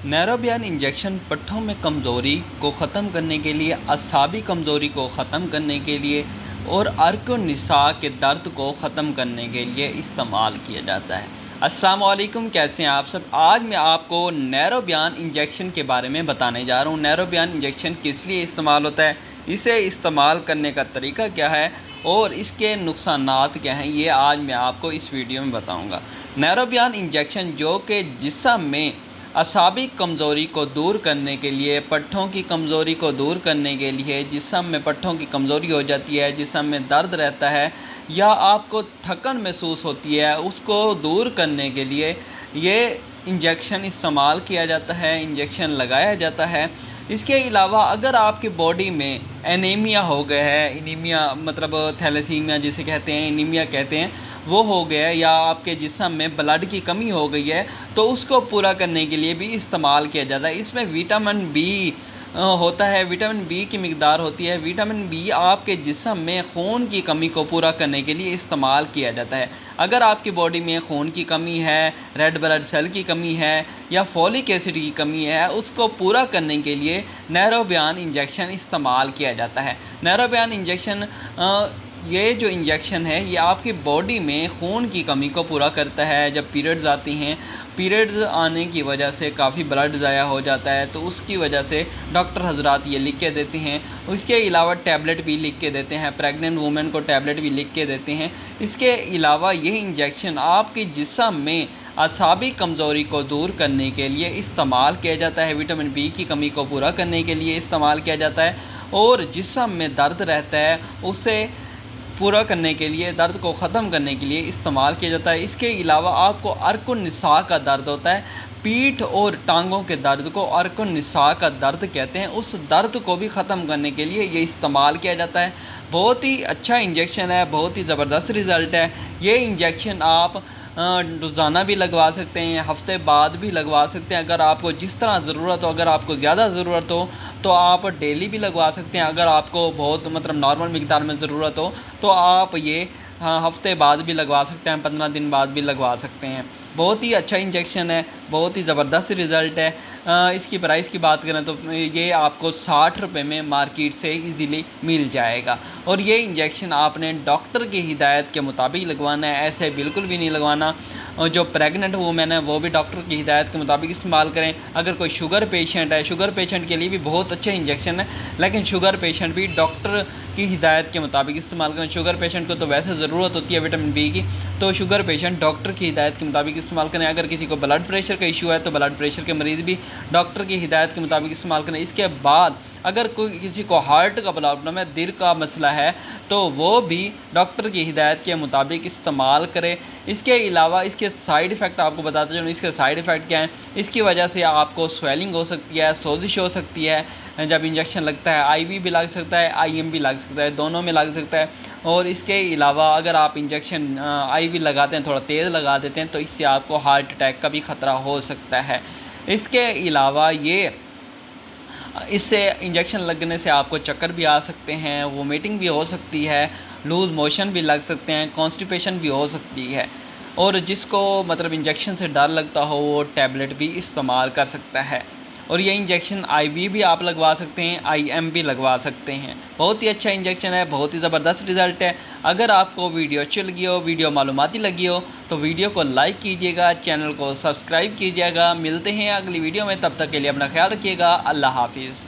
نیروبیان injection پٹھوں میں کمزوری کو ختم کرنے کے لیے، اعصابی کمزوری کو ختم کرنے کے لیے اور عرق و نساء کے درد کو ختم کرنے کے لیے استعمال کیا جاتا ہے۔ السلام علیکم، کیسے ہیں آپ سب؟ آج میں آپ کو نیروبیان انجیکشن کے بارے میں بتانے جا رہا ہوں۔ نیروبیان انجیکشن کس لیے استعمال ہوتا ہے، اسے استعمال کرنے کا طریقہ کیا ہے اور اس کے نقصانات کیا ہیں، یہ آج میں آپ کو اس ویڈیو میں بتاؤں گا۔ نیروبیان انجیکشن جو کہ جسم میں اعصابی کمزوری کو دور کرنے کے لیے، پٹھوں کی کمزوری کو دور کرنے کے لیے، جسم میں پٹھوں کی کمزوری ہو جاتی ہے، جسم میں درد رہتا ہے یا آپ کو تھکن محسوس ہوتی ہے، اس کو دور کرنے کے لیے یہ انجیکشن استعمال کیا جاتا ہے، انجیکشن لگایا جاتا ہے۔ اس کے علاوہ اگر آپ کی باڈی میں انیمیا ہو گیا ہے، انیمیا مطلب تھیلیسیمیا جسے کہتے ہیں، انیمیا کہتے ہیں، وہ ہو گیا ہے، یا آپ کے جسم میں بلڈ کی کمی ہو گئی ہے، تو اس کو پورا کرنے کے لیے بھی استعمال کیا جاتا ہے۔ اس میں وٹامن بی ہوتا ہے، وٹامن بی کی مقدار ہوتی ہے۔ وٹامن بی آپ کے جسم میں خون کی کمی کو پورا کرنے کے لیے استعمال کیا جاتا ہے۔ اگر آپ کی باڈی میں خون کی کمی ہے، ریڈ بلڈ سیل کی کمی ہے یا فولک ایسڈ کی کمی ہے، اس کو پورا کرنے کے لیے نیروبیان انجیکشن استعمال کیا جاتا ہے۔ نیروبیان انجیکشن یہ جو انجیکشن ہے یہ آپ کی باڈی میں خون کی کمی کو پورا کرتا ہے۔ جب پیریڈز آتی ہیں، پیریڈز آنے کی وجہ سے کافی بلڈ ضائع ہو جاتا ہے، تو اس کی وجہ سے ڈاکٹر حضرات یہ لکھ کے دیتے ہیں۔ اس کے علاوہ ٹیبلٹ بھی لکھ کے دیتے ہیں، پریگننٹ وومن کو ٹیبلٹ بھی لکھ کے دیتے ہیں۔ اس کے علاوہ یہ انجیکشن آپ کے جسم میں اعصابی کمزوری کو دور کرنے کے لیے استعمال کیا جاتا ہے، وٹامن بی کی کمی کو پورا کرنے کے لیے استعمال کیا جاتا ہے، اور جسم میں درد رہتا ہے اسے پورا کرنے کے لیے، درد کو ختم کرنے کے لیے استعمال کیا جاتا ہے۔ اس کے علاوہ آپ کو عرق النساء کا درد ہوتا ہے، پیٹھ اور ٹانگوں کے درد کو عرق النساء کا درد کہتے ہیں، اس درد کو بھی ختم کرنے کے لیے یہ استعمال کیا جاتا ہے۔ بہت ہی اچھا انجیکشن ہے، بہت ہی زبردست رزلٹ ہے۔ یہ انجیکشن آپ روزانہ بھی لگوا سکتے ہیں، ہفتے بعد بھی لگوا سکتے ہیں، اگر آپ کو جس طرح ضرورت ہو۔ اگر آپ کو زیادہ ضرورت ہو تو آپ ڈیلی بھی لگوا سکتے ہیں، اگر آپ کو بہت نارمل مقدار میں ضرورت ہو تو آپ یہ ہفتے بعد بھی لگوا سکتے ہیں، 15 دن بعد بھی لگوا سکتے ہیں۔ بہت ہی اچھا انجیکشن ہے، بہت ہی زبردست رزلٹ ہے۔ اس کی پرائس کی بات کریں تو یہ آپ کو 60 روپے میں مارکیٹ سے ایزیلی مل جائے گا، اور یہ انجیکشن آپ نے ڈاکٹر کی ہدایت کے مطابق لگوانا ہے، ایسے بالکل بھی نہیں لگوانا۔ اور جو پریگننٹ وومن ہے وہ بھی ڈاکٹر کی ہدایت کے مطابق استعمال کریں۔ اگر کوئی شوگر پیشنٹ ہے، شوگر پیشنٹ کے لیے بھی بہت اچھا انجیکشن ہے، لیکن شوگر پیشنٹ بھی ڈاکٹر کی ہدایت کے مطابق استعمال کریں۔ شوگر پیشنٹ کو تو ویسے ضرورت ہوتی ہے وٹامن بی کی، تو شوگر پیشنٹ ڈاکٹر کی ہدایت کے مطابق استعمال کریں۔ اگر کسی کو بلڈ پریشر کا ایشو ہے تو بلڈ پریشر کے مریض بھی ڈاکٹر کی ہدایت کے مطابق استعمال کریں۔ اس کے بعد اگر کسی کو ہارٹ کا پرابلم ہے، دل کا مسئلہ ہے، تو وہ بھی ڈاکٹر کی ہدایت کے مطابق استعمال کرے۔ اس کے علاوہ اس کے سائیڈ ایفیکٹ آپ کو بتاتے چلوں، اس کے سائیڈ ایفیکٹ کیا ہیں۔ اس کی وجہ سے آپ کو سویلنگ ہو سکتی ہے، سوزش ہو سکتی ہے جب انجیکشن لگتا ہے، آئی وی بھی لگ سکتا ہے، آئی ایم بھی لگ سکتا ہے، دونوں میں لگ سکتا ہے۔ اور اس کے علاوہ اگر آپ انجیکشن آئی وی لگاتے ہیں، تھوڑا تیز لگا دیتے ہیں، تو اس سے آپ کو ہارٹ اٹیک کا بھی خطرہ ہو سکتا ہے۔ اس کے علاوہ اس سے انجیکشن لگنے سے آپ کو چکر بھی آ سکتے ہیں، وومیٹنگ بھی ہو سکتی ہے، لوز موشن بھی لگ سکتے ہیں، کانسٹیپیشن بھی ہو سکتی ہے۔ اور جس کو انجیکشن سے ڈر لگتا ہو وہ ٹیبلٹ بھی استعمال کر سکتا ہے۔ اور یہ انجیکشن آئی وی بھی آپ لگوا سکتے ہیں، آئی ایم بھی لگوا سکتے ہیں۔ بہت ہی اچھا انجیکشن ہے، بہت ہی زبردست رزلٹ ہے۔ اگر آپ کو ویڈیو اچھی لگی ہو، ویڈیو معلوماتی لگی ہو، تو ویڈیو کو لائک کیجیے گا، چینل کو سبسکرائب کیجیے گا۔ ملتے ہیں اگلی ویڈیو میں، تب تک کے لیے اپنا خیال رکھیے گا۔ اللہ حافظ۔